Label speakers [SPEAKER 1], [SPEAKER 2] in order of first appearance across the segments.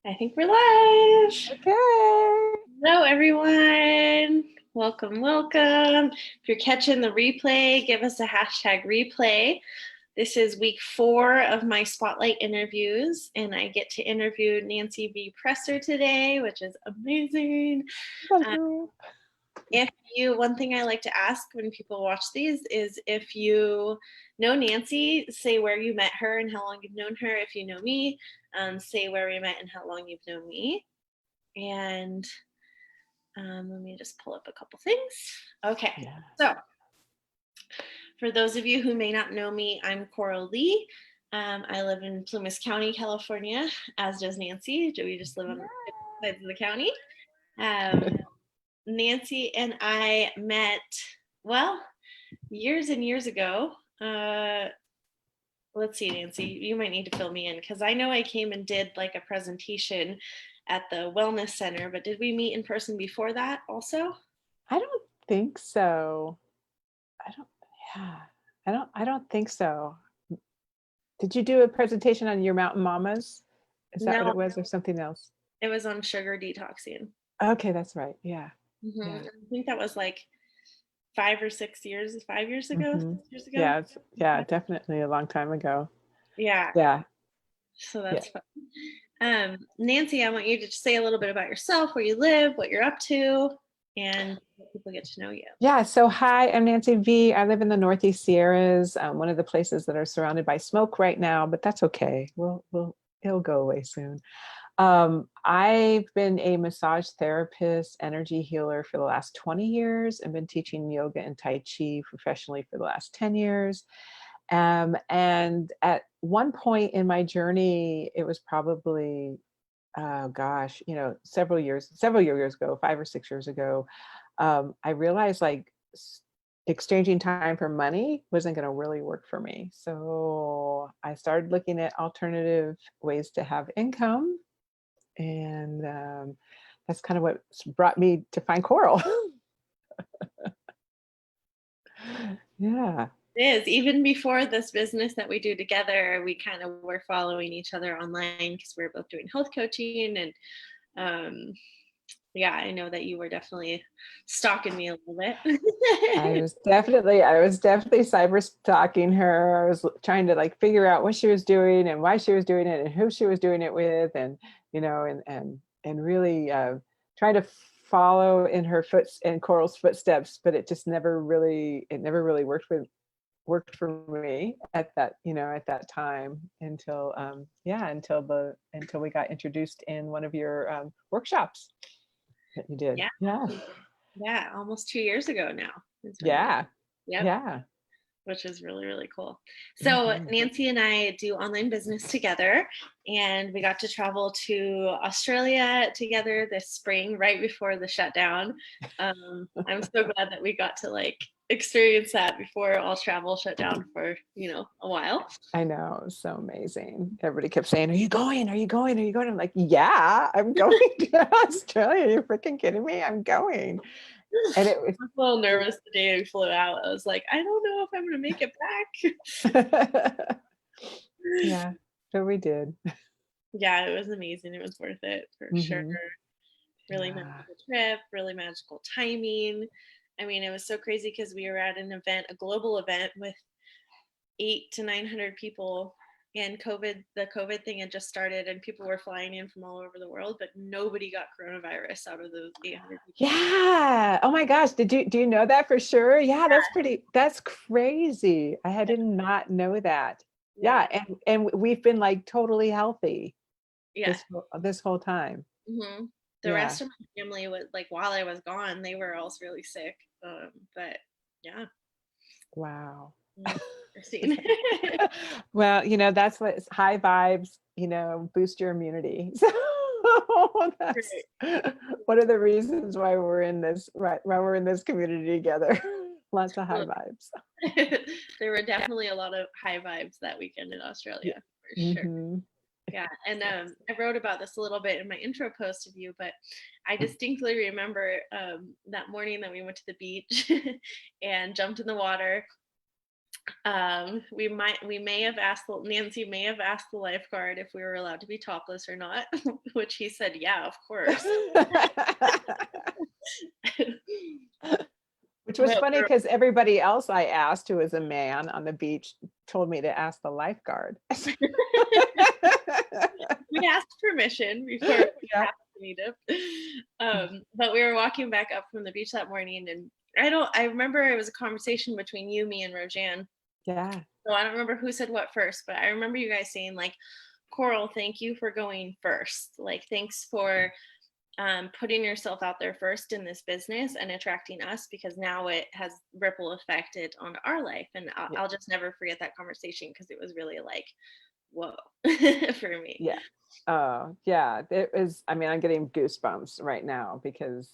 [SPEAKER 1] I think we're live.
[SPEAKER 2] Okay.
[SPEAKER 1] Hello, everyone. Welcome, welcome. If you're catching the replay, give us a hashtag replay. This is week 4 of my spotlight interviews, and I get to interview Nancy V. Presser today, which is amazing. One thing I like to ask when people watch these is if you know Nancy, say where you met her and how long you've known her. If you know me, say where we met and how long you've known me. And let me just pull up a couple things. Okay, yeah. So for those of you who may not know me, I'm Coral Lee. I live in Plumas County, California, as does Nancy. We just live on the sides of the county. Nancy and I met, well, years and years ago. Let's see, Nancy, you might need to fill me in because I know I came and did like a presentation at the Wellness Center, but did we meet in person before that also?
[SPEAKER 2] I don't think so. I don't think so. Did you do a presentation on your Mountain Mamas? Is that what it was, or something else?
[SPEAKER 1] It was on sugar detoxing.
[SPEAKER 2] Okay, that's right. Yeah.
[SPEAKER 1] Mm-hmm. Yeah. I think that was like 5 or 6 years, 5 years ago,
[SPEAKER 2] mm-hmm.
[SPEAKER 1] 6 years ago.
[SPEAKER 2] Yeah, definitely a long time ago.
[SPEAKER 1] Yeah. So that's fun. Nancy, I want you to say a little bit about yourself, where you live, what you're up to, and let people get to know you.
[SPEAKER 2] Yeah, so hi, I'm Nancy V. I live in the Northeast Sierras, one of the places that are surrounded by smoke right now, but that's okay. It'll go away soon. I've been a massage therapist, energy healer for the last 20 years and been teaching yoga and Tai Chi professionally for the last 10 years. And at one point in my journey, it was probably, several years ago, 5 or 6 years ago, I realized like exchanging time for money wasn't going to really work for me. So I started looking at alternative ways to have income. And that's kind of what brought me to find Coral. Yeah.
[SPEAKER 1] It is. Even before this business that we do together, we kind of were following each other online because we were both doing health coaching. And yeah, I know that you were definitely stalking me a little bit.
[SPEAKER 2] I was definitely cyber stalking her. I was trying to like figure out what she was doing and why she was doing it and who she was doing it with, and really trying to follow in Coral's footsteps, but it just never really worked for me at that time until we got introduced in one of your workshops that you did.
[SPEAKER 1] Yeah, almost 2 years ago now.
[SPEAKER 2] Yeah.
[SPEAKER 1] Which is really, really cool. So Nancy and I do online business together, and we got to travel to Australia together this spring, right before the shutdown. I'm so glad that we got to like experience that before all travel shut down for, a while.
[SPEAKER 2] I know, it was so amazing. Everybody kept saying, are you going? Are you going? Are you going? I'm like, yeah, I'm going to Australia. Are you freaking kidding me? I'm going. And it was
[SPEAKER 1] I was a little nervous the day we flew out. I was like, I don't know if I'm going to make it
[SPEAKER 2] back. Yeah, so we did.
[SPEAKER 1] Yeah, it was amazing. It was worth it for sure. Really magical trip, really magical timing. I mean, it was so crazy because we were at an event, a global event with 800 to 900 people, and the COVID thing had just started, and people were flying in from all over the world, but nobody got coronavirus out of those 800 people.
[SPEAKER 2] Yeah. Oh my gosh. Do you know that for sure? Yeah, that's crazy. I did not know that. Yeah. And we've been like totally healthy.
[SPEAKER 1] Yeah.
[SPEAKER 2] This whole time.
[SPEAKER 1] Mm-hmm. The rest of my family was like, while I was gone, they were all really sick. But yeah.
[SPEAKER 2] Wow. Well, that's what high vibes, boost your immunity. So that's one of the reasons why we're in this, right? Why we're in this community together. Lots of high vibes.
[SPEAKER 1] There were definitely a lot of high vibes that weekend in Australia, for sure. Yeah, and I wrote about this a little bit in my intro post of you, but I distinctly remember that morning that we went to the beach and jumped in the water. We may have asked, Nancy may have asked the lifeguard if we were allowed to be topless or not, which he said, yeah, of course.
[SPEAKER 2] Which was
[SPEAKER 1] But
[SPEAKER 2] funny because everybody else I asked who was a man on the beach told me to ask the lifeguard.
[SPEAKER 1] we asked permission before we
[SPEAKER 2] Yeah.
[SPEAKER 1] asked Anita. But we were walking back up from the beach that morning, and I remember it was a conversation between you, me, and Rojan.
[SPEAKER 2] Yeah.
[SPEAKER 1] So I don't remember who said what first, but I remember you guys saying like, Coral, thank you for going first. Like, thanks for putting yourself out there first in this business and attracting us, because now it has ripple affected on our life. And I'll just never forget that conversation, because it was really like, whoa, for me.
[SPEAKER 2] Yeah. Yeah. It was, I mean, I'm getting goosebumps right now because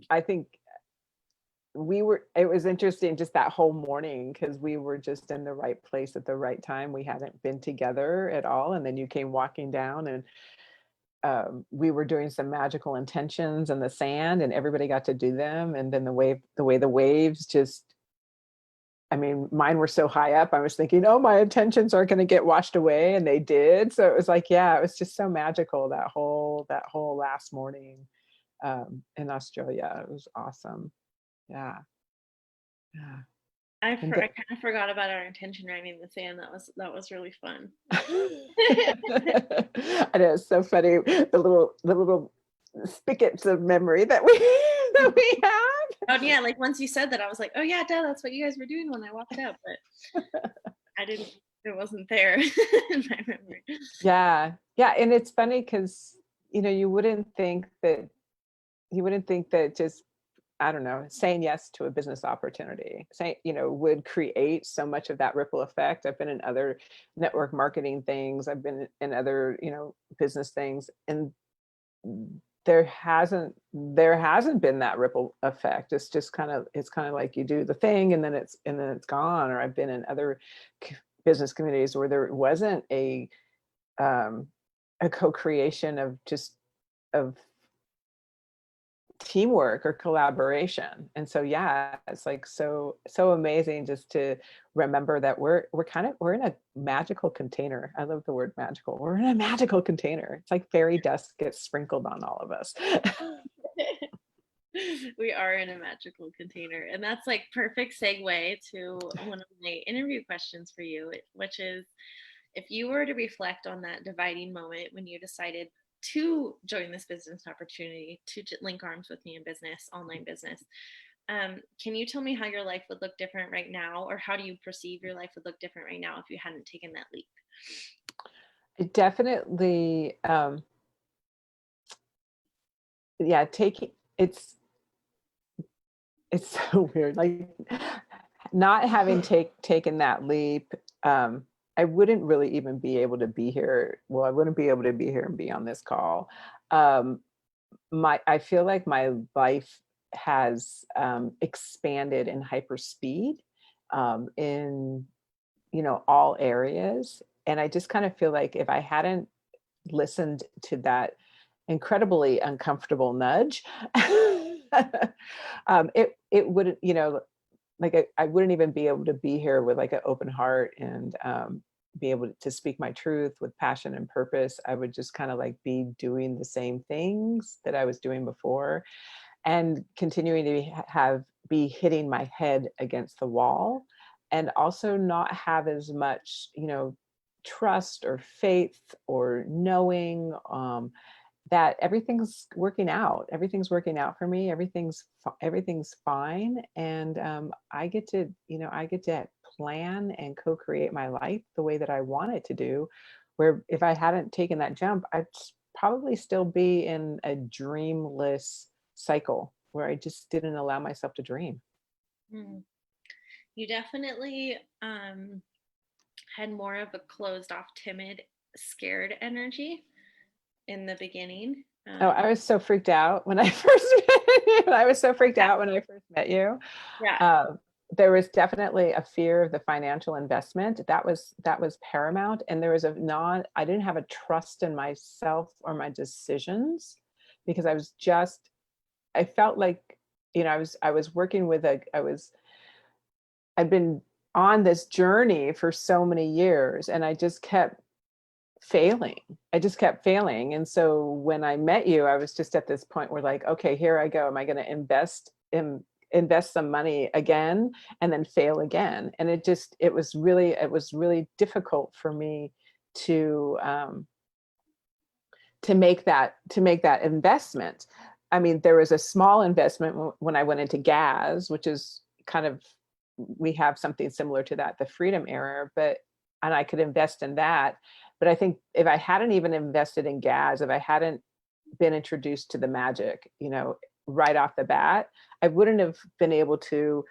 [SPEAKER 2] I think it was interesting just that whole morning because we were just in the right place at the right time. We hadn't been together at all. And then you came walking down and we were doing some magical intentions in the sand and everybody got to do them. And then the way the waves just, I mean, mine were so high up. I was thinking, oh, my intentions are going to get washed away. And they did. So it was like, yeah, it was just so magical that whole last morning in Australia. It was awesome. Yeah. Yeah.
[SPEAKER 1] I kind of forgot about our intention writing in the sand. That was really fun.
[SPEAKER 2] It is so funny. The little spigots of memory that we have.
[SPEAKER 1] Oh yeah, like once you said that, I was like, oh yeah, duh, that's what you guys were doing when I walked up, but I didn't. It wasn't there in my memory.
[SPEAKER 2] Yeah, yeah, and it's funny because you wouldn't think that just, I don't know, saying yes to a business opportunity, would create so much of that ripple effect. I've been in other network marketing things. I've been in other, business things, and there hasn't been that ripple effect. It's just kind of like you do the thing and then it's gone. Or I've been in other business communities where there wasn't um, a co-creation of of teamwork or collaboration. And so yeah, it's like so amazing just to remember that we're in a magical container. I love the word magical. We're in a magical container. It's like fairy dust gets sprinkled on all of us.
[SPEAKER 1] We are in a magical container, and that's like perfect segue to one of my interview questions for you, which is, if you were to reflect on that dividing moment when you decided to join this business opportunity, to link arms with me in business, online business, can you tell me how your life would look different right now, or how do you perceive your life would look different right now if you hadn't taken that leap?
[SPEAKER 2] It definitely, yeah, taking it's so weird. Like not having taken that leap, I wouldn't really even be able to be here. Well, I wouldn't be able to be here and be on this call. I feel like my life has expanded in hyper speed in all areas, and I just kind of feel like if I hadn't listened to that incredibly uncomfortable nudge, it wouldn't, like I wouldn't even be able to be here with like an open heart and be able to speak my truth with passion and purpose. I would just kind of like be doing the same things that I was doing before and continuing to be hitting my head against the wall, and also not have as much, trust or faith or knowing that everything's working out. Everything's working out for me. Everything's fine, and I get to, plan and co-create my life the way that I want it to do. Where if I hadn't taken that jump, I'd probably still be in a dreamless cycle where I just didn't allow myself to dream.
[SPEAKER 1] You definitely had more of a closed off, timid, scared energy in the beginning.
[SPEAKER 2] Oh, I was so freaked out when I first met you.
[SPEAKER 1] Yeah.
[SPEAKER 2] There was definitely a fear of the financial investment. That was paramount. And there was I didn't have a trust in myself or my decisions, because I felt like, I was working with I'd been on this journey for so many years, and I just kept failing. I just kept failing. And so when I met you, I was just at this point where like, okay, here I go. Am I going to invest some money again and then fail again? And it was really difficult for me to make that investment. I mean, there was a small investment when I went into GAS, which is kind of, we have something similar to that, the Freedom Era, and I could invest in that. But I think if I hadn't even invested in GAS, if I hadn't been introduced to the magic, right off the bat, I wouldn't have been able to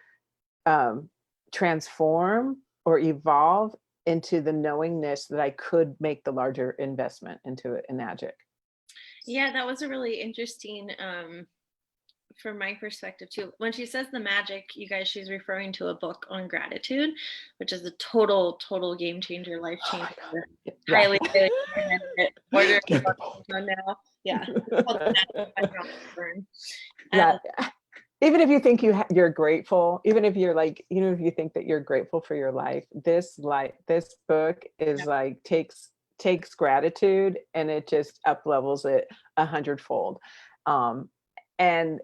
[SPEAKER 2] transform or evolve into the knowingness that I could make the larger investment into it in magic.
[SPEAKER 1] Yeah, that was a really interesting, from my perspective too. When she says the magic, you guys, she's referring to a book on gratitude, which is a total game changer, life changer.
[SPEAKER 2] Yeah.
[SPEAKER 1] Highly recommend it. Order it on now. Yeah.
[SPEAKER 2] Yeah. Even if you think you're grateful, even if you're like, if you think that you're grateful for your life, this book is like takes gratitude and it just up levels it 100-fold. And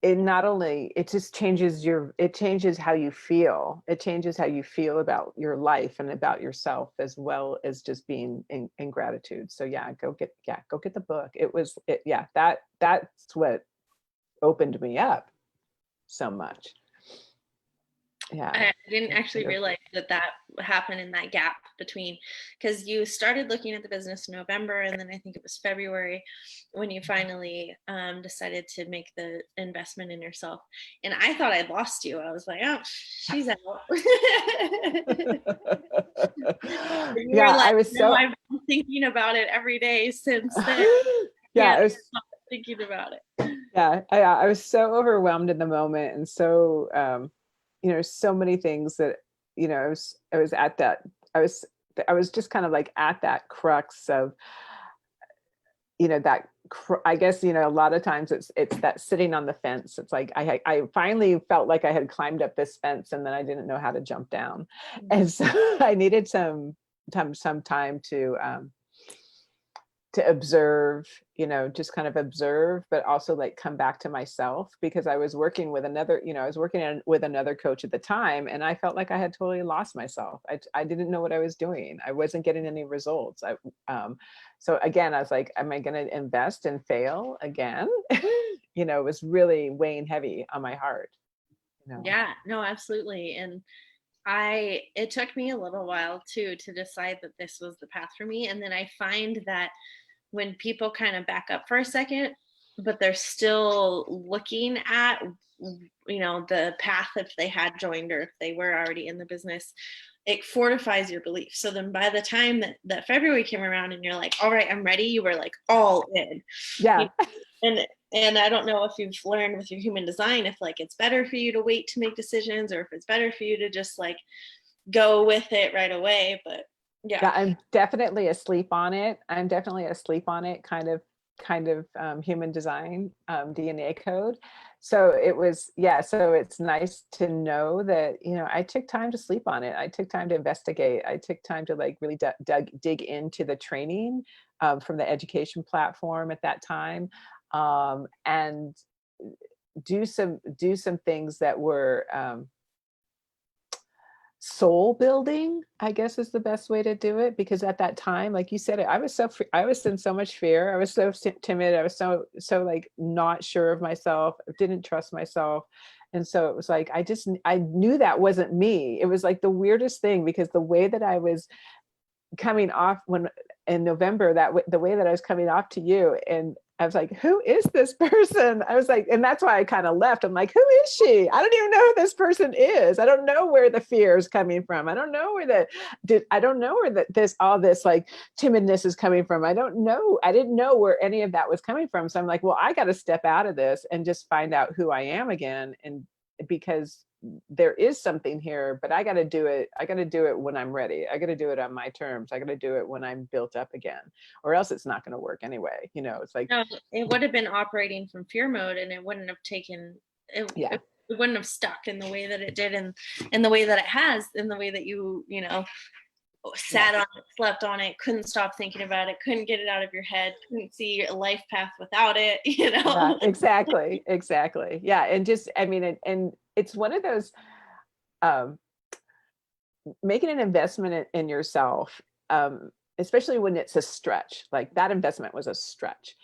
[SPEAKER 2] it not only, it just changes it changes how you feel. It changes how you feel about your life and about yourself, as well as just being in gratitude. So go get the book. That's what opened me up so much. Yeah.
[SPEAKER 1] I didn't actually realize that happened in that gap between, because you started looking at the business in November, and then I think it was February when you finally decided to make the investment in yourself. And I thought I'd lost you. I was like, oh, she's out.
[SPEAKER 2] I was so,
[SPEAKER 1] I've been thinking about it every day since then.
[SPEAKER 2] I was
[SPEAKER 1] thinking about it.
[SPEAKER 2] Yeah, I was so overwhelmed in the moment, and so so many things that I was at that, I was just kind of like at that crux of that I guess a lot of times it's that sitting on the fence. It's like I finally felt like I had climbed up this fence, and then I didn't know how to jump down. And so I needed some time to observe, just kind of observe, but also like come back to myself, because I was working with another coach at the time, and I felt like I had totally lost myself. I didn't know what I was doing. I wasn't getting any results. So again, I was like, am I going to invest and fail again? It was really weighing heavy on my heart.
[SPEAKER 1] Yeah, no, absolutely. And it took me a little while too to decide that this was the path for me. And then I find that when people kind of back up for a second, but they're still looking at, the path if they had joined or if they were already in the business, it fortifies your belief. So then by the time that February came around and you're like, all right, I'm ready, you were like all in.
[SPEAKER 2] Yeah.
[SPEAKER 1] And I don't know if you've learned with your human design, if like it's better for you to wait to make decisions, or if it's better for you to just like go with it right away. But yeah,
[SPEAKER 2] I'm definitely asleep on it. Kind of human design, DNA code. So it was, so it's nice to know that, I took time to sleep on it. I took time to investigate. I took time to like really dig into the training from the education platform at that time, and do some things that were soul building, I guess is the best way to do it. Because at that time, like you said, I was in so much fear. I was so timid. I was so like not sure of myself. I didn't trust myself. And so it was like, I knew that wasn't me. It was like the weirdest thing, because the way that I was coming off in November, the way that I was coming off to you, and I was like, who is this person? I was like, and that's why I kind of left. I'm like, who is she? I don't even know who this person is. I don't know where the fear is coming from. I don't know where all this like timidness is coming from. I don't know. I didn't know where any of that was coming from. So I'm like, well, I got to step out of this and just find out who I am again. And because there is something here, but I got to do it. I got to do it when I'm ready. I got to do it on my terms. I got to do it when I'm built up again, or else it's not going to work anyway. It's like,
[SPEAKER 1] no, it would have been operating from fear mode, and it wouldn't have taken it.
[SPEAKER 2] Yeah.
[SPEAKER 1] it wouldn't have stuck in the way that it did, and in the way that it has, in the way that you know, sat on it, slept on it, couldn't stop thinking about it, couldn't get it out of your head, couldn't see a life path without it, you
[SPEAKER 2] Yeah,
[SPEAKER 1] know?
[SPEAKER 2] exactly. Exactly. Yeah. And just, I mean, and it's one of those, um, making an investment in yourself, especially when it's a stretch, like that investment was a stretch.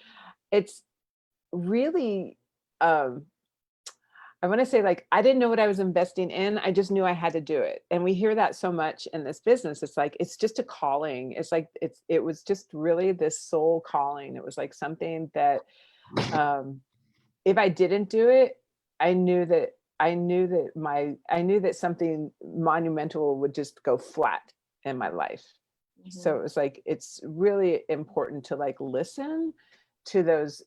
[SPEAKER 2] It's really, um, I want to say, like, I didn't know what I was investing in. I just knew I had to do it. And we hear that so much in this business. It's like, it's just a calling. It's like, it was just really this soul calling. It was like something that, um, if I didn't do it, I knew that something monumental would just go flat in my life. So
[SPEAKER 1] Mhm.
[SPEAKER 2] it was like, it's really important to like listen to those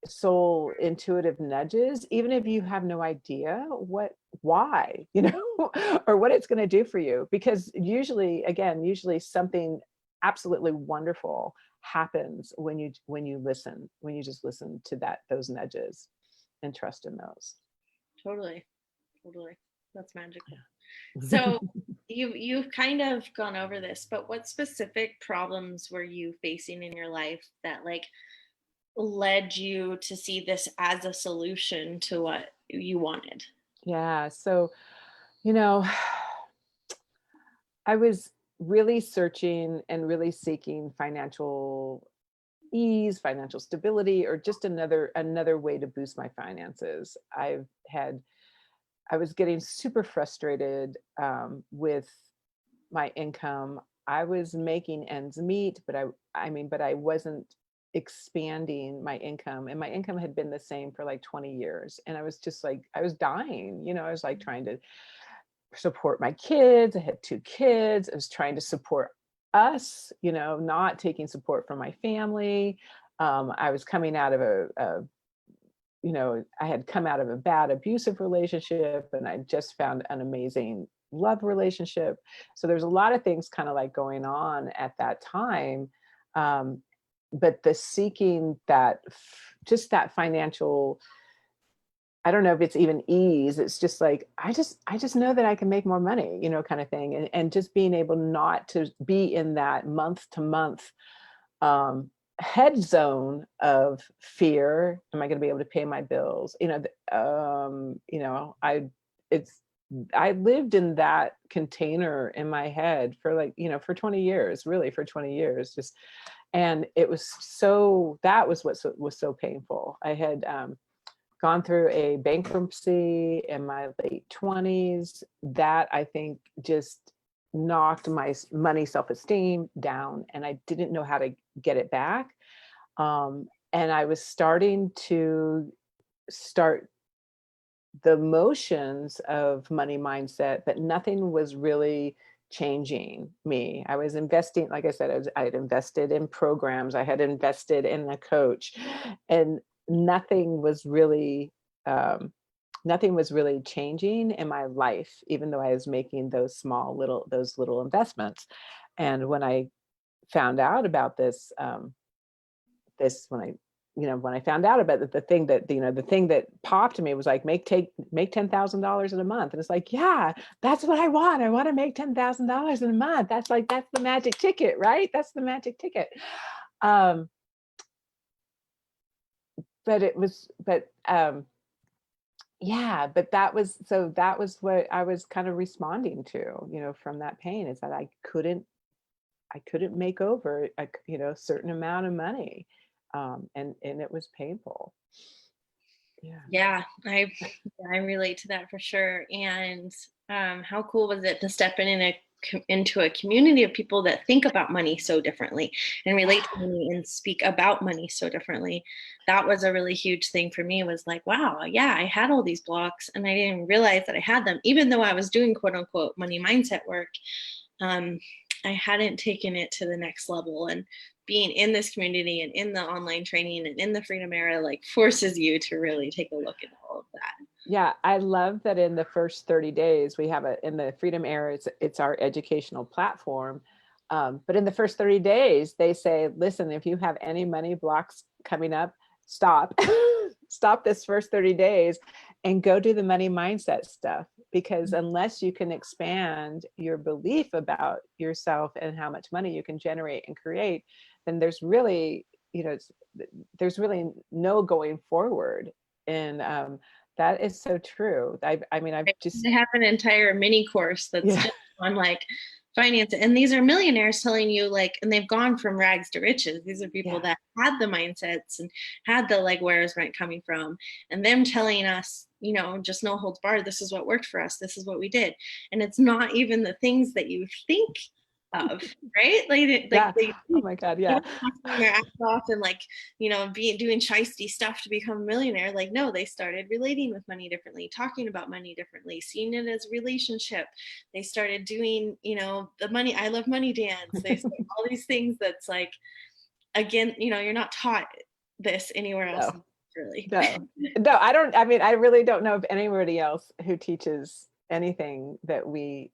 [SPEAKER 2] soul intuitive nudges, even if you have no idea why, or what it's going to do for you. Because usually, again, usually something absolutely wonderful happens when you just listen to those nudges and trust in those.
[SPEAKER 1] Totally, totally. That's magical.
[SPEAKER 2] Yeah.
[SPEAKER 1] So you've kind of gone over this, but what specific problems were you facing in your life that like led you to see this as a solution to what you wanted?
[SPEAKER 2] Yeah. So, you know, I was really searching and really seeking financial ease, financial stability, or just another way to boost my finances. I was getting super frustrated, with my income. I was making ends meet, but but I wasn't expanding my income, and my income had been the same for like 20 years. And I was just like, I was dying, I was like trying to support my kids. I had 2 kids. I was trying to support us, not taking support from my family. I was coming out of I had come out of a bad abusive relationship, and I just found an amazing love relationship. So there's a lot of things kind of like going on at that time. Um, but the seeking just that financial, I don't know if it's even ease. It's just like, I just know that I can make more money, kind of thing. And just being able not to be in that month to month, um, head zone of fear. Am I going to be able to pay my bills? It's, I lived in that container in my head for like, for 20 years, really for 20 years, just, and it was that was what was so painful. I had, gone through a bankruptcy in my late 20s that I think just knocked my money self-esteem down, and I didn't know how to get it back. And I was starting to start the motions of money mindset, but nothing was really changing me. I was investing, like I said, I had invested in programs, I had invested in a coach, and nothing was really, um, nothing was really changing in my life, even though I was making those little investments. And when I found out about this when I found out about it, the thing that popped to me was like, make $10,000 in a month. And it's like, yeah, that's what I want. I want to make $10,000 in a month. That's the magic ticket, right? That's the magic ticket. Um, but it was, but yeah, but that was what I was kind of responding to, from that pain, is that I couldn't make over a certain amount of money. And it was painful. Yeah.
[SPEAKER 1] Yeah, I relate to that for sure. And how cool was it to step into a community of people that think about money so differently and relate to money and speak about money so differently? That was a really huge thing for me. Was like, wow, yeah, I had all these blocks and I didn't realize that I had them, even though I was doing quote unquote money mindset work. Um, I hadn't taken it to the next level. And being in this community and in the online training and in the Freedom Era like forces you to really take a look at all of that.
[SPEAKER 2] Yeah, I love that in the first 30 days we have in the Freedom Era, it's our educational platform. But in the first 30 days, they say, listen, if you have any money blocks coming up, stop. Stop this first 30 days and go do the money mindset stuff, because unless you can expand your belief about yourself and how much money you can generate and create, then there's really, there's really no going forward. And that is so true. I mean, I've just,
[SPEAKER 1] They have an entire mini course that's
[SPEAKER 2] yeah,
[SPEAKER 1] just on like finance. And these are millionaires telling you like, and they've gone from rags to riches. These are people
[SPEAKER 2] yeah,
[SPEAKER 1] that had the mindsets and had the like, where is rent coming from? And them telling us, just no holds barred. This is what worked for us. This is what we did. And it's not even the things that you think of, right?
[SPEAKER 2] yeah.
[SPEAKER 1] They
[SPEAKER 2] Oh my God,
[SPEAKER 1] they
[SPEAKER 2] yeah.
[SPEAKER 1] were knocking their ass off and like, doing shisty stuff to become a millionaire. Like, no, they started relating with money differently, talking about money differently, seeing it as a relationship. They started doing, the money, I love money dance. They started all these things that's like, again, you're not taught this anywhere else,
[SPEAKER 2] No,
[SPEAKER 1] really.
[SPEAKER 2] no, no. I don't. I mean, I really don't know of anybody else who teaches anything that we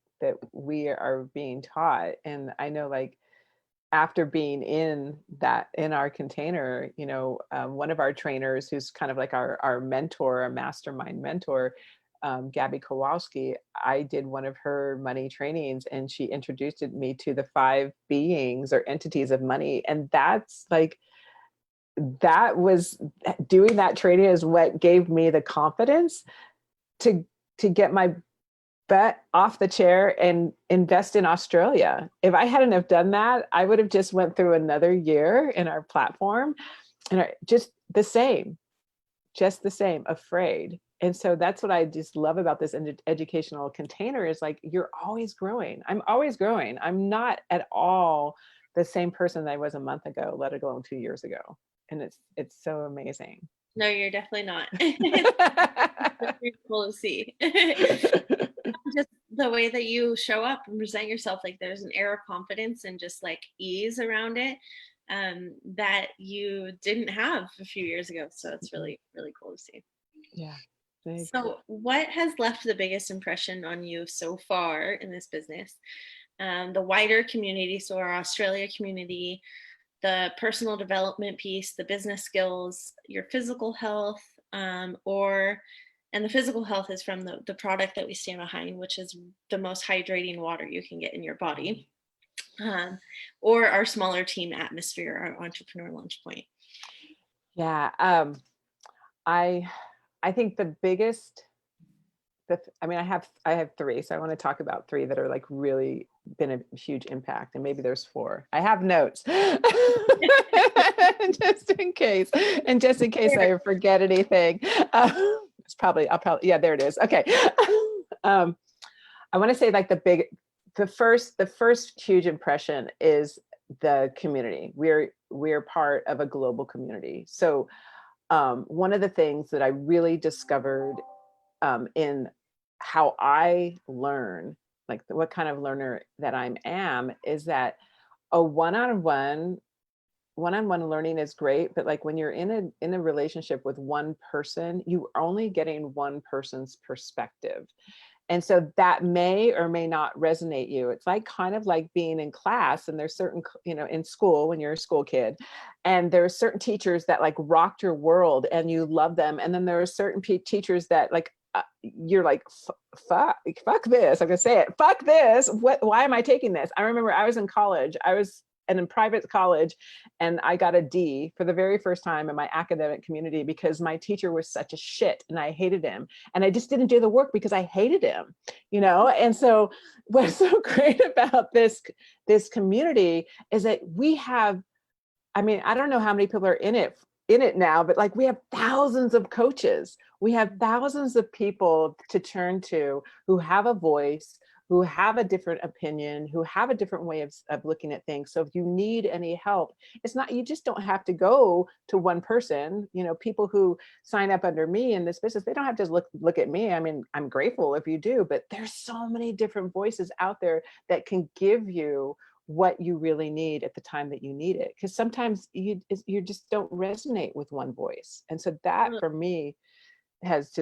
[SPEAKER 2] are being taught. And I know, like, after being in our container, one of our trainers, who's kind of like our mentor, our mastermind mentor, Gabby Kowalski, I did one of her money trainings, and she introduced me to the 5 beings or entities of money. And that's like, that was, doing that training is what gave me the confidence to get my butt off the chair and invest in Australia. If I hadn't have done that, I would have just went through another year in our platform, and just the same, afraid. And so that's what I just love about this educational container, is like, you're always growing. I'm always growing. I'm not at all the same person that I was a month ago, let alone 2 years ago. And it's so amazing.
[SPEAKER 1] No, you're definitely not. It's really cool to see. Just the way that you show up and present yourself, like there's an air of confidence and just like ease around it, that you didn't have a few years ago. So it's really, really cool to see.
[SPEAKER 2] Yeah. Thanks.
[SPEAKER 1] So, what has left the biggest impression on you so far in this business? The wider community, so our Australia community, the personal development piece, the business skills, your physical health, and the physical health is from the product that we stand behind, which is the most hydrating water you can get in your body, or our smaller team atmosphere, our entrepreneur launch point.
[SPEAKER 2] Yeah. I think the biggest, I mean, I have 3, so I want to talk about 3 that are like really been a huge impact, and maybe there's 4. I have notes just in case, I forget anything. Yeah, there it is. Okay. I want to say, like, the first huge impression is the community. We're part of a global community. So one of the things that I really discovered in how I learn, like what kind of learner that I am, is that a one-on-one learning is great, but like when you're in a relationship with one person, you are only getting one person's perspective. And so that may or may not resonate you. It's like kind of like being in class, and there's certain, in school, when you're a school kid, and there are certain teachers that like rocked your world and you love them. And then there are certain teachers that like, you're like, fuck this. I'm gonna say it. Fuck this. Why am I taking this? I remember I was in college. I was in private college, and I got a D for the very first time in my academic community because my teacher was such a shit and I hated him. And I just didn't do the work because I hated him, And so what's so great about this community is that we have, I mean, I don't know how many people are in it now, but like we have thousands of coaches. We have thousands of people to turn to who have a voice, who have a different opinion, who have a different way of looking at things. So if you need any help, it's not, you just don't have to go to one person. People who sign up under me in this business, they don't have to look at me. I mean, I'm grateful if you do, but there's so many different voices out there that can give you what you really need at the time that you need it. Because sometimes you just don't resonate with one voice. And so that for me has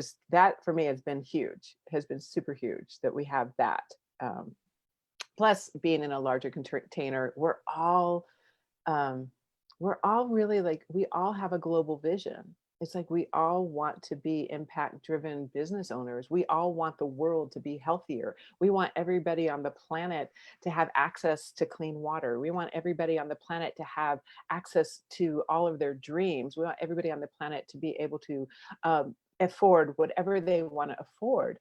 [SPEAKER 2] been huge, has been super huge that we have that. Plus being in a larger container, we're all really like, we all have a global vision. It's like we all want to be impact-driven business owners. We all want the world to be healthier. We want everybody on the planet to have access to clean water. We want everybody on the planet to have access to all of their dreams. We want everybody on the planet to be able to afford whatever they want to afford.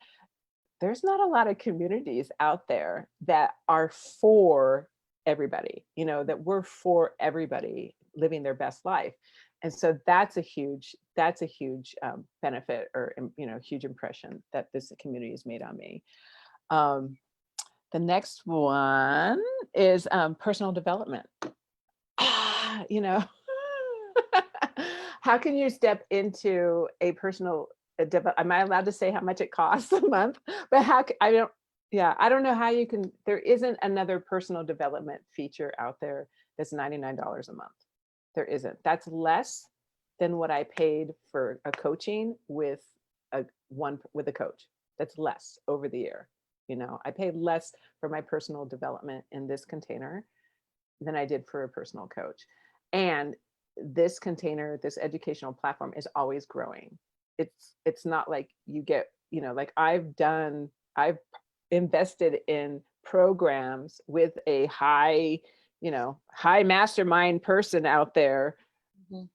[SPEAKER 2] There's not a lot of communities out there that are for everybody, that we're for everybody living their best life. And so that's a huge benefit, or huge impression that this community has made on me. The next one is personal development. You know, how can you step into a personal am I allowed to say how much it costs a month? But I don't know how you can. There isn't another personal development feature out there that's $99 a month. There isn't. That's less than what I paid for a coaching with a coach. That's less over the year. I paid less for my personal development in this container than I did for a personal coach. And this container, this educational platform, is always growing. It's not like you get, like I've invested in programs with a high mastermind person out there, mm-hmm.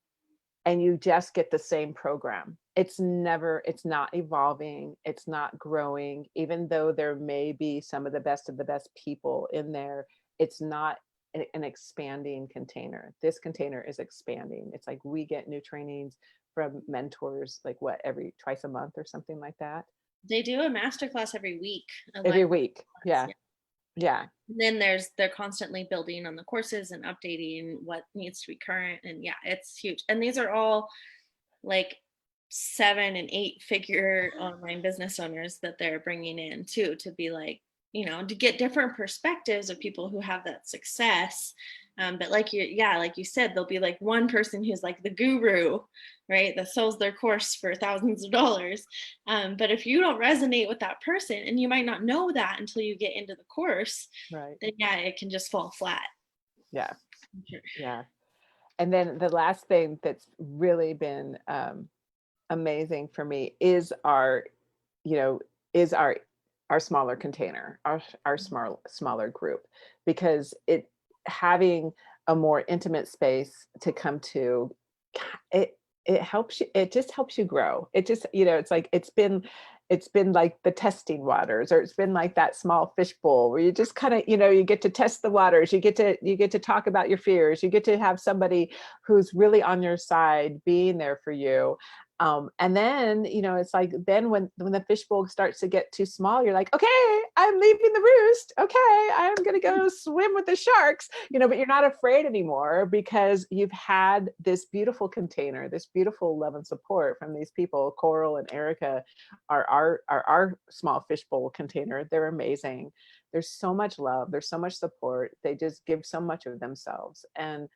[SPEAKER 2] and you just get the same program. It's not evolving. It's not growing, even though there may be some of the best people in there. It's not an expanding container. This container is expanding. It's like we get new trainings from mentors, like twice a month or something like that.
[SPEAKER 1] They do a masterclass every week.
[SPEAKER 2] Every week. Yeah. And
[SPEAKER 1] then they're constantly building on the courses and updating what needs to be current. And yeah, it's huge. And these are all like 7 and 8 figure online business owners that they're bringing in too, to be like, to get different perspectives of people who have that success. But like you said, there'll be like one person who's like the guru, right, that sells their course for thousands of dollars. But if you don't resonate with that person, and you might not know that until you get into the course,
[SPEAKER 2] right,
[SPEAKER 1] then it can just fall flat.
[SPEAKER 2] Yeah. And then the last thing that's really been amazing for me is our smaller container, our smaller group, because having a more intimate space to come to, it helps you. It just helps you grow. It just, it's like, it's been like the testing waters, or it's been like that small fishbowl where you just kind of, you get to test the waters. You get to talk about your fears. You get to have somebody who's really on your side, being there for you. And then, it's like, then when the fishbowl starts to get too small, you're like, okay, I'm leaving the roost. Okay, I'm going to go swim with the sharks, but you're not afraid anymore, because you've had this beautiful container, this beautiful love and support from these people. Coral and Erica are our small fishbowl container. They're amazing. There's so much love. There's so much support. They just give so much of themselves. And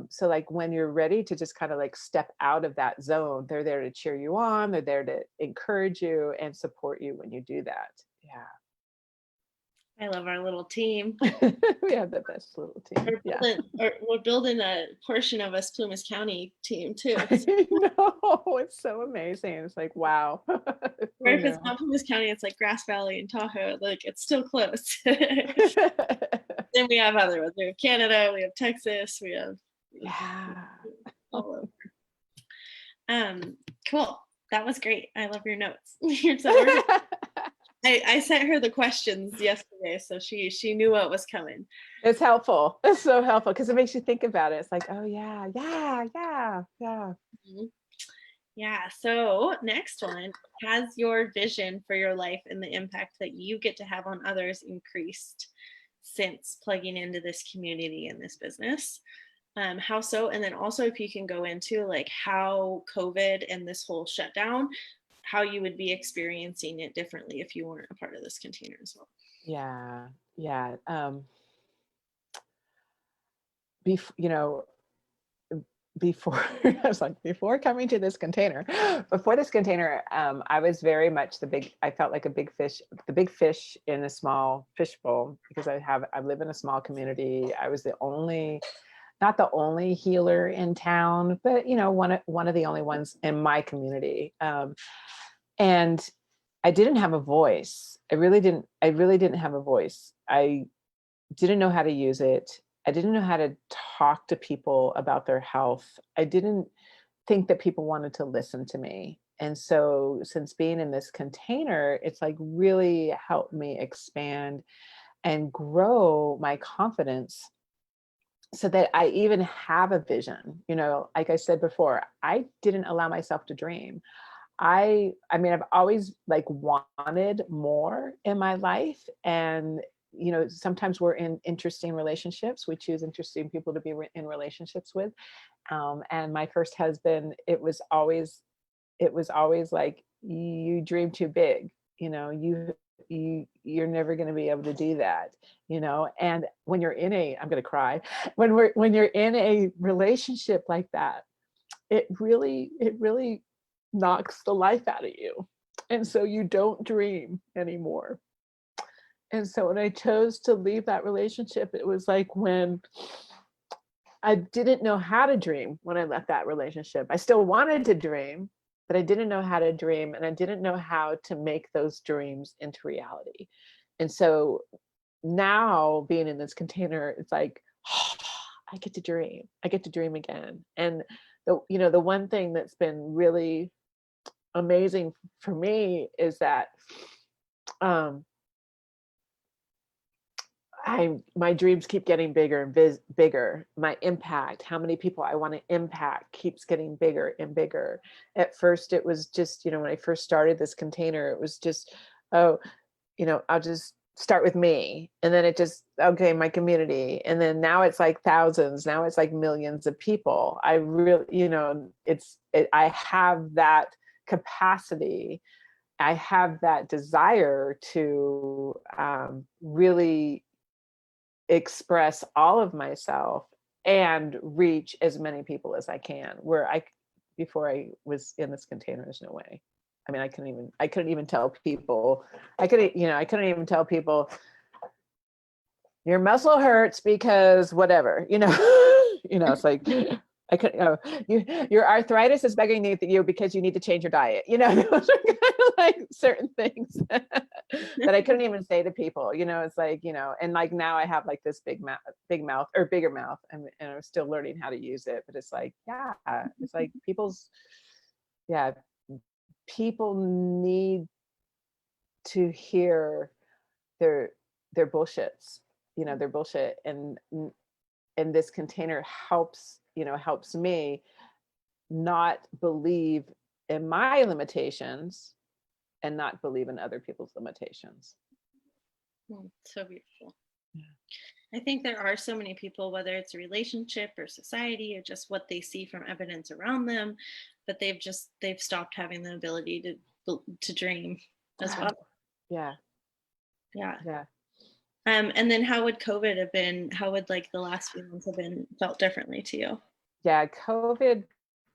[SPEAKER 2] so like when you're ready to just kind of like step out of that zone, they're there to cheer you on. They're there to encourage you and support you when you do that. Yeah.
[SPEAKER 1] I love our little team.
[SPEAKER 2] We have the best little team.
[SPEAKER 1] We're building a portion of us Plumas County team too.
[SPEAKER 2] No, it's so amazing. It's like, wow.
[SPEAKER 1] Or if it's not Plumas County, it's like Grass Valley and Tahoe. Like, it's still close. Then we have other ones. We have Canada, we have Texas, we have all over. Cool. That was great. I love your notes. I sent her the questions yesterday, so she knew what was coming.
[SPEAKER 2] It's helpful. It's so helpful, because it makes you think about it. It's like, oh yeah.
[SPEAKER 1] Mm-hmm. Yeah. So next one, has your vision for your life and the impact that you get to have on others increased since plugging into this community and this business? How so? And then also, if you can go into like how COVID and this whole shutdown, how you would be experiencing it differently if you weren't a part of this container as well.
[SPEAKER 2] Yeah. Before I was like, before coming to this container, I was very much I felt like the big fish in a small fishbowl, because I live in a small community. I was the only not the only healer in town, but one of the only ones in my community. And I didn't have a voice. I really didn't have a voice. I didn't know how to use it. I didn't know how to talk to people about their health. I didn't think that people wanted to listen to me. And so since being in this container, it's like really helped me expand and grow my confidence so that I even have a vision. Like I said before, I didn't allow myself to dream. I mean, I've always like wanted more in my life. And, sometimes we're in interesting relationships. We choose interesting people to be in relationships with. And my first husband, it was always like, you dream too big, you're never going to be able to do that, and when you're I'm going to cry, when you're in a relationship like that, it really knocks the life out of you. And so you don't dream anymore. And so when I chose to leave that relationship, it was like when I didn't know how to dream when I left that relationship. I still wanted to dream, but I didn't know how to dream, and I didn't know how to make those dreams into reality. And so now being in this container, it's like, I get to dream. I get to dream again. And the one thing that's been really amazing for me is that my dreams keep getting bigger and bigger. My impact, how many people I want to impact, keeps getting bigger and bigger. At first, it was just, when I first started this container, it was just, oh, I'll just start with me. And then it just, okay, my community. And then now it's like thousands. Now it's like millions of people. I really, I have that capacity. I have that desire to really express all of myself and reach as many people as I can. Before I was in this container, there's no way. I mean, I couldn't even tell people, I couldn't even tell people, your muscle hurts because whatever, it's like, I couldn't, your arthritis is begging you because you need to change your diet. Those are kind of like certain things that I couldn't even say to people. It's like, and like now I have like this big mouth or bigger mouth, and I'm still learning how to use it. But it's like, yeah, it's like people need to hear their bullshits, their bullshit, and this container helps me not believe in my limitations and not believe in other people's limitations.
[SPEAKER 1] So beautiful. Yeah. I think there are so many people, whether it's a relationship or society or just what they see from evidence around them, but they've stopped having the ability to dream as well.
[SPEAKER 2] Yeah.
[SPEAKER 1] And then how would like the last few months have felt differently to you?
[SPEAKER 2] Yeah, COVID,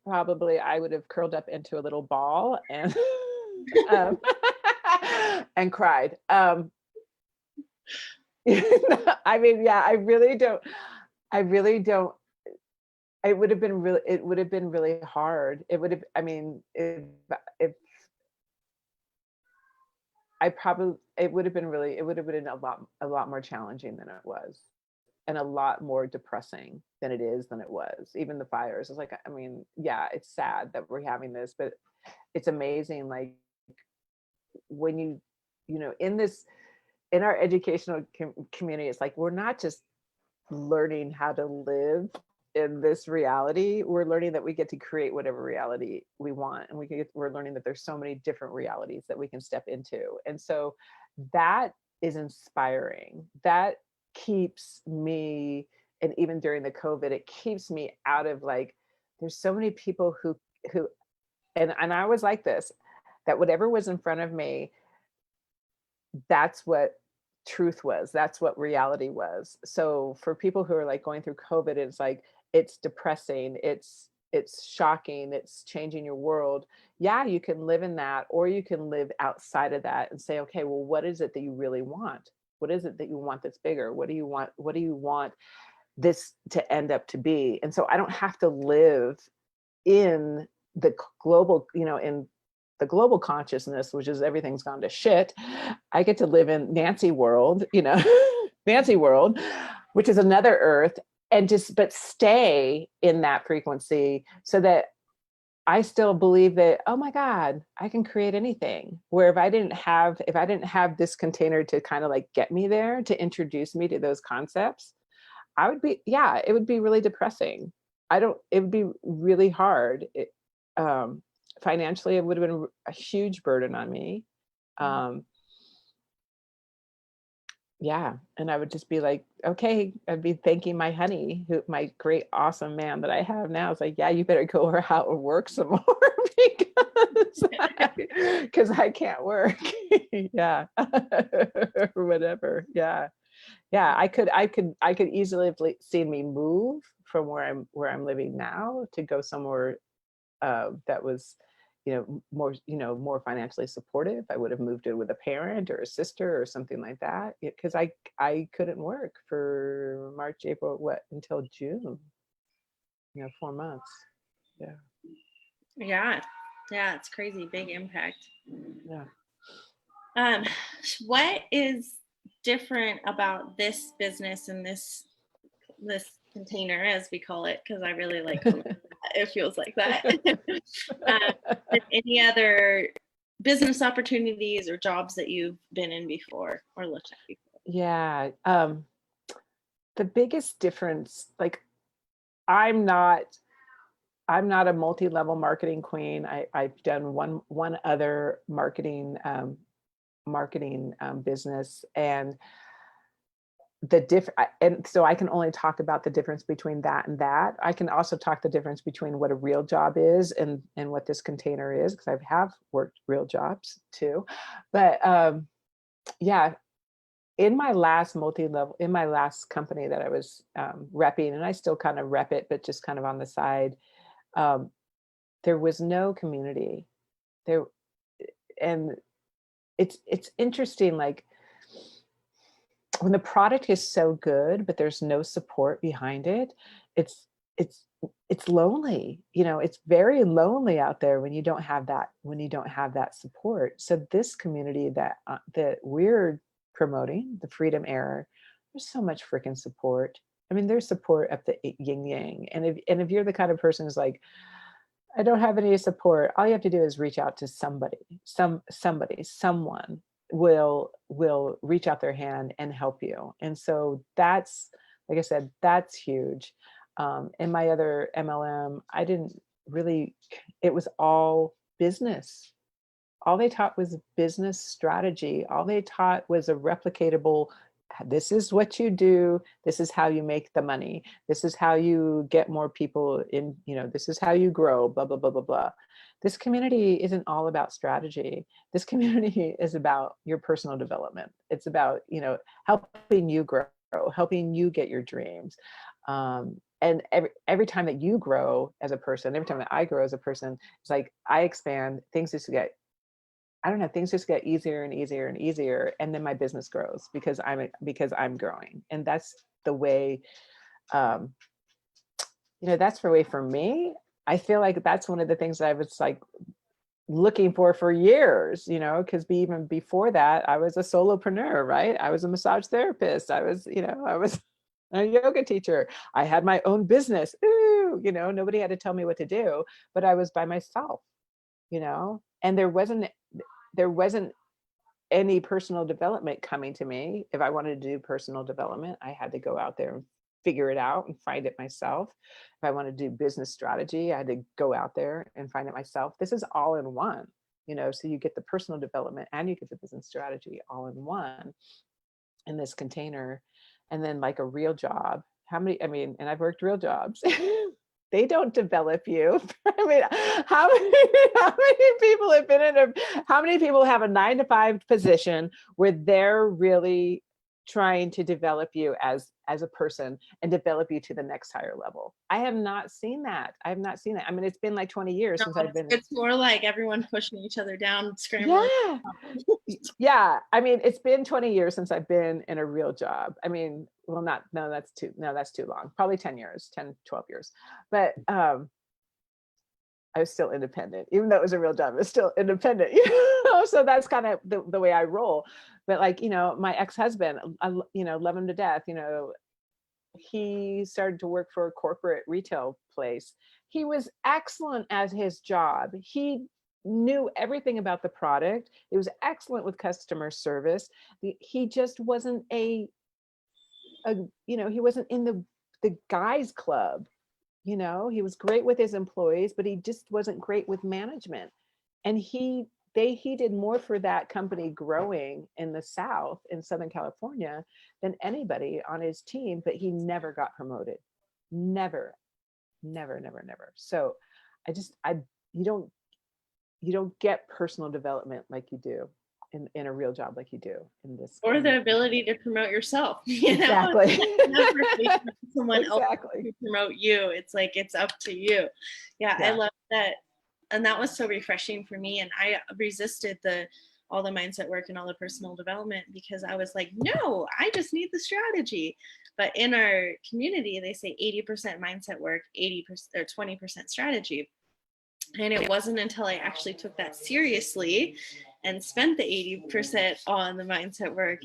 [SPEAKER 2] probably I would have curled up into a little ball and and cried. I mean, yeah, I really don't. It would have been really hard. It would have, I mean, it would have been a lot more challenging than it was, and a lot more depressing than it was. Even the fires, it's like, I mean, yeah, it's sad that we're having this, but it's amazing. Like when in our educational community, it's like, we're not just learning how to live in this reality, we're learning that we get to create whatever reality we want, and we're learning that there's so many different realities that we can step into. And so that is inspiring. That keeps me, and even during the COVID, it keeps me out of like, there's so many people who and I was like this, that whatever was in front of me, that's what truth was, that's what reality was. So for people who are like going through COVID, it's like, it's depressing, it's shocking, it's changing your world. Yeah, you can live in that, or you can live outside of that and say, okay, well, what is it that you really want? What is it that you want that's bigger? What do you want this to end up to be. And so I don't have to live in the global, in the global consciousness, which is everything's gone to shit. I get to live in Nancy world, Nancy world, which is another earth, and but stay in that frequency so that I still believe that, oh my God, I can create anything. Where if I didn't have this container to kind of like get me there, to introduce me to those concepts, it would be really depressing. It would be really hard. Financially, it would have been a huge burden on me. Yeah. And I would just be like, okay, I'd be thanking my honey, my great, awesome man that I have now. It's like, yeah, you better go out and work some more because I can't work. Yeah. Or whatever. Yeah. Yeah. I could easily have seen me move from where I'm living now to go somewhere that was, more financially supportive. I would have moved in with a parent or a sister or something like that, because I couldn't work for March, April, until June. 4 months. Yeah.
[SPEAKER 1] Yeah, it's crazy. Big impact.
[SPEAKER 2] Yeah.
[SPEAKER 1] What is different about this business and this container, as we call it, because I really like it feels like that. Any other business opportunities or jobs that you've been in before or looked at before?
[SPEAKER 2] Yeah. The biggest difference, like, I'm not a multi-level marketing queen. I've done one other marketing business, and and so I can only talk about the difference between that and that. I can also talk the difference between what a real job is and what this container is, because I have worked real jobs too. But yeah, in my last company that I was repping, and I still kind of rep it, but just kind of on the side, there was no community there. And it's interesting, like, when the product is so good, but there's no support behind it, it's lonely. It's very lonely out there when you don't have that support. So this community that we're promoting, the Freedom Era, there's so much freaking support. I mean, there's support up the yin yang. And if you're the kind of person who's like, I don't have any support, all you have to do is reach out to somebody. Someone will reach out their hand and help you. And so that's, like I said, that's huge. In my other MLM, I didn't really, it was all business. All they taught was business strategy. All they taught was a replicatable, this is what you do, this is how you make the money, this is how you get more people in, this is how you grow, blah, blah, blah, blah, blah. This community isn't all about strategy. This community is about your personal development. It's about, helping you grow, helping you get your dreams. And every time that you grow as a person, every time that I grow as a person, it's like I expand, things just get easier and easier and easier. And then my business grows because I'm growing. And that's the way, that's the way for me. I feel like that's one of the things that I was like looking for years, because even before that, I was a solopreneur, right? I was a massage therapist. I was a yoga teacher. I had my own business. Ooh, nobody had to tell me what to do, but I was by myself, and there wasn't any personal development coming to me. If I wanted to do personal development, I had to go out there and figure it out and find it myself. If I wanted to do business strategy, I had to go out there and find it myself. This is all in one, so you get the personal development and you get the business strategy all in one in this container. And then, like, a real job, and I've worked real jobs. They don't develop you. I mean, how many people have been how many people have a 9-to-5 position where they're really trying to develop you as a person and develop you to the next higher level? I have not seen that. I mean, it's been like 20 years since I've been.
[SPEAKER 1] It's more like everyone pushing each other down, scrambling.
[SPEAKER 2] Yeah. I mean, it's been 20 years since I've been in a real job. I mean, well, not, no, that's too long. Probably 10 years, 10, 12 years. But I was still independent, even though it was a real job, I was still independent, you know? So that's kind of the way I roll. But like, you know, my ex-husband, you know, love him to death, you know, he started to work for a corporate retail place. He was excellent at his job. He knew everything about the product. He was excellent with customer service. He just wasn't you know, he wasn't in the guys club. You know, he was great with his employees, but he just wasn't great with management. And he did more for that company growing in the South, in Southern California, than anybody on his team, but he never got promoted. Never, never, never, never. So you don't get personal development like you do in a real job like you do in this.
[SPEAKER 1] Or the ability to promote yourself. You know?
[SPEAKER 2] Exactly.
[SPEAKER 1] Never wait for someone else
[SPEAKER 2] Exactly.
[SPEAKER 1] to promote you. It's like, it's up to you. Yeah, I
[SPEAKER 2] Yeah.
[SPEAKER 1] love that. And that was so refreshing for me. And I resisted all the mindset work and all the personal development because I was like, no, I just need the strategy. But in our community, they say 80% mindset work, 80% or 20% strategy. And it wasn't until I actually took that seriously and spent the 80% on the mindset work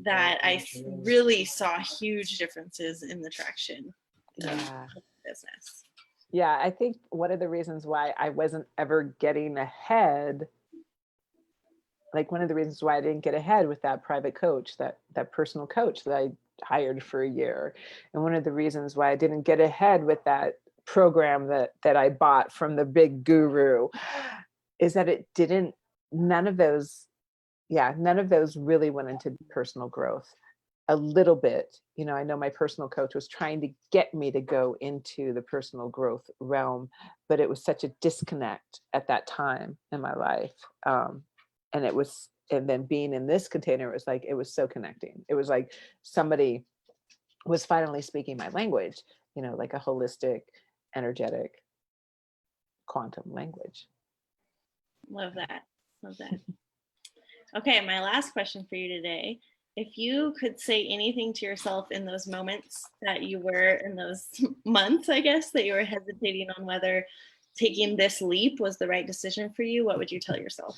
[SPEAKER 1] that I really saw huge differences in the traction of the business.
[SPEAKER 2] Yeah, I think one of the reasons why I wasn't ever getting ahead, like one of the reasons why I didn't get ahead with that private coach, that personal coach that I hired for a year, and one of the reasons why I didn't get ahead with that program that I bought from the big guru, is that none of those really went into personal growth. A little bit, you know, I know my personal coach was trying to get me to go into the personal growth realm, but it was such a disconnect at that time in my life. And then being in this container, it was so connecting. It was like somebody was finally speaking my language, you know, like a holistic, energetic, quantum language.
[SPEAKER 1] Love that. Love that. Okay, my last question for you today. If you could say anything to yourself in those moments that you were in those months, I guess, that you were hesitating on whether taking this leap was the right decision for you, what would you tell yourself?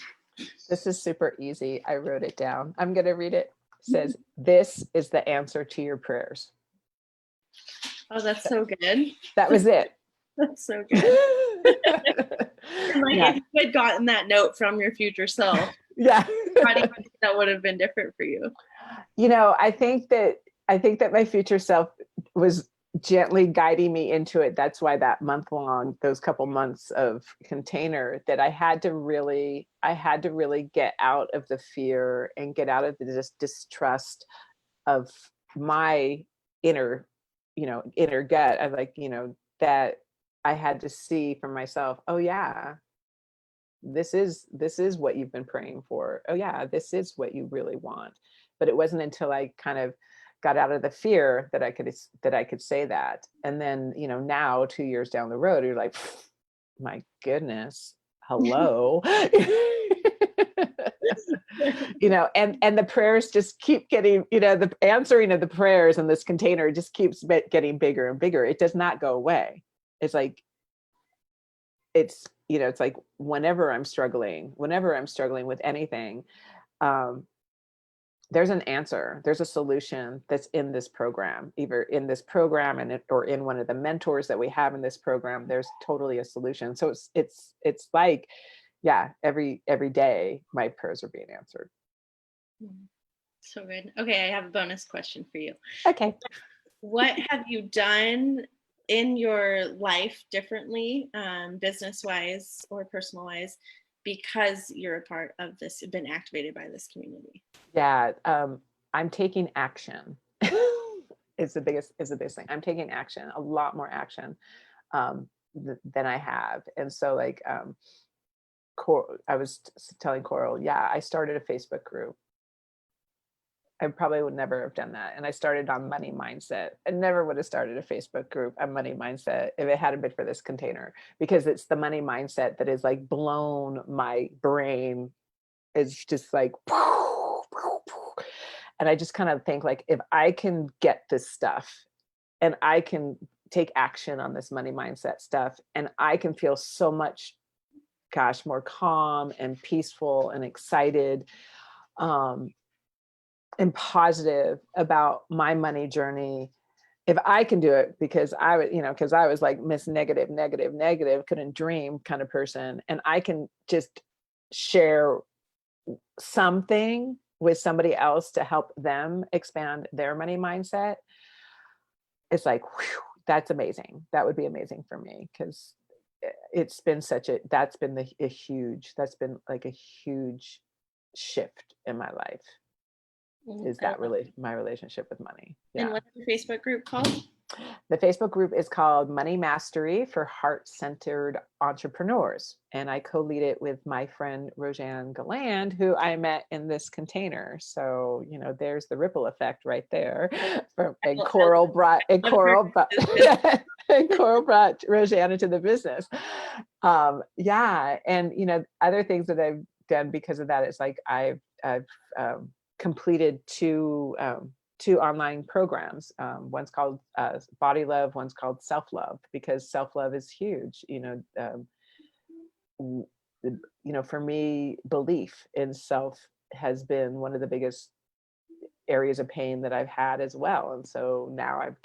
[SPEAKER 2] This is super easy. I wrote it down. I'm going to read it. It says, "This is the answer to your prayers."
[SPEAKER 1] Oh, that's so good.
[SPEAKER 2] That was it.
[SPEAKER 1] That's so good. If you had gotten that note from your future self,
[SPEAKER 2] yeah,
[SPEAKER 1] how do you think that would have been different for you?
[SPEAKER 2] You know, I think that my future self was gently guiding me into it. That's why that those couple months of container, that I had to really get out of the fear and get out of the distrust of my inner gut. I that I had to see for myself, oh yeah, this is what you've been praying for. Oh yeah, this is what you really want. But it wasn't until I kind of got out of the fear that I could say that. And then, you know, now 2 years down the road, you're like, my goodness, hello. You know, and the prayers just keep getting, you know, the answering of the prayers in this container just keeps getting bigger and bigger. It does not go away. It's like, you know, it's like whenever I'm struggling with anything, there's an answer, there's a solution that's in this program, either in this program or in one of the mentors that we have in this program. There's totally a solution. So it's like, yeah, every day my prayers are being answered.
[SPEAKER 1] So good. Okay, I have a bonus question for you.
[SPEAKER 2] Okay.
[SPEAKER 1] What have you done in your life differently, business-wise or personal-wise, because you're a part of this, been activated by this community?
[SPEAKER 2] Yeah, I'm taking action. is the biggest thing. I'm taking action, a lot more action than I have. And so like I was telling Coral, yeah, I started a Facebook group. I probably would never have done that. And I started on money mindset. I never would have started a Facebook group on money mindset if it hadn't been for this container, because it's the money mindset that is like blown my brain. It's just like, And I just kind of think like, if I can get this stuff and I can take action on this money mindset stuff, and I can feel so much, gosh, more calm and peaceful and excited, and positive about my money journey. If I can do it, because I was, because I was like Miss Negative, Negative, Negative, couldn't dream kind of person, and I can just share something with somebody else to help them expand their money mindset, it's like, whew, that's amazing. That would be amazing for me, because it's been that's been that's been like a huge shift in my life, is that really my relationship with money.
[SPEAKER 1] And what's the Facebook group called?
[SPEAKER 2] The Facebook group is called Money Mastery for Heart-Centered Entrepreneurs. And I co-lead it with my friend, Roseanne Galland, who I met in this container. So, there's the ripple effect right there. And Coral brought Roseanne into the business. Yeah. And, other things that I've done because of that, it's like I've completed two online programs. One's called Body Love, one's called Self Love, because self love is huge. For me, belief in self has been one of the biggest areas of pain that I've had as well. And so now I'm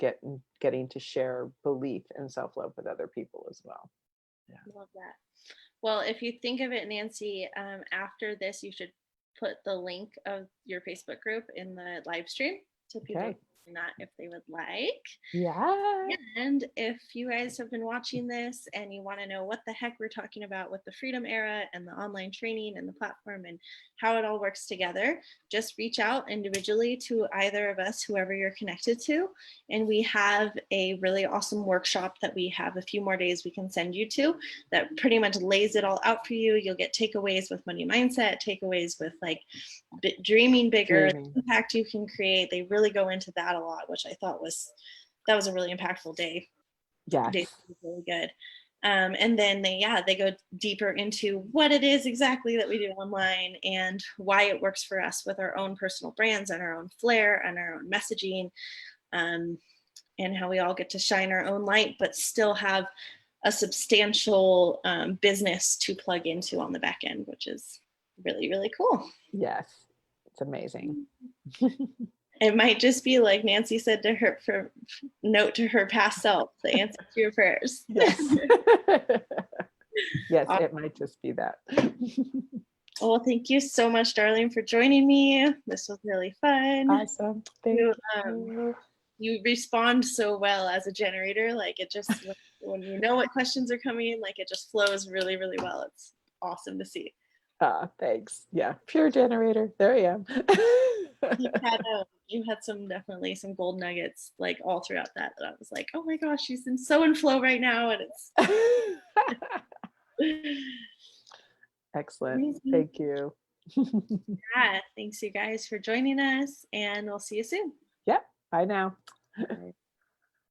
[SPEAKER 2] getting to share belief and self love with other people as well.
[SPEAKER 1] Yeah. Love that. Well, if you think of it, Nancy, after this, you should put the link of your Facebook group in the live stream, so people can see that if they would like.
[SPEAKER 2] Yeah.
[SPEAKER 1] And if you guys have been watching this and you want to know what the heck we're talking about with the Freedom Era and the online training and the platform and how it all works together, just reach out individually to either of us, whoever you're connected to. And we have a really awesome workshop that we have a few more days we can send you to, that pretty much lays it all out for you. You'll get takeaways with money mindset, takeaways with like dreaming bigger, the impact you can create. They really go into that a lot, which I thought was a really impactful day.
[SPEAKER 2] Yeah,
[SPEAKER 1] Day was really good. And then they go deeper into what it is exactly that we do online and why it works for us with our own personal brands and our own flair and our own messaging, and how we all get to shine our own light, but still have a substantial business to plug into on the back end, which is really, really cool.
[SPEAKER 2] Yes, it's amazing.
[SPEAKER 1] It might just be like Nancy said to her, for note to her past self, the answer to your prayers.
[SPEAKER 2] Yes. Yes, it might just be that.
[SPEAKER 1] Well, thank you so much, darling, for joining me. This was really fun.
[SPEAKER 2] Awesome. Thank you.
[SPEAKER 1] You respond so well as a generator. Like it just, when you know what questions are coming in, like it just flows really, really well. It's awesome to see.
[SPEAKER 2] Thanks. Yeah, pure generator. There I am.
[SPEAKER 1] You had definitely some gold nuggets like all throughout that I was like, oh my gosh, she's so in flow right now, and it's
[SPEAKER 2] excellent.
[SPEAKER 1] amazing.
[SPEAKER 2] Thank you.
[SPEAKER 1] Yeah, thanks you guys for joining us, and we'll see you soon.
[SPEAKER 2] Yep. Bye now.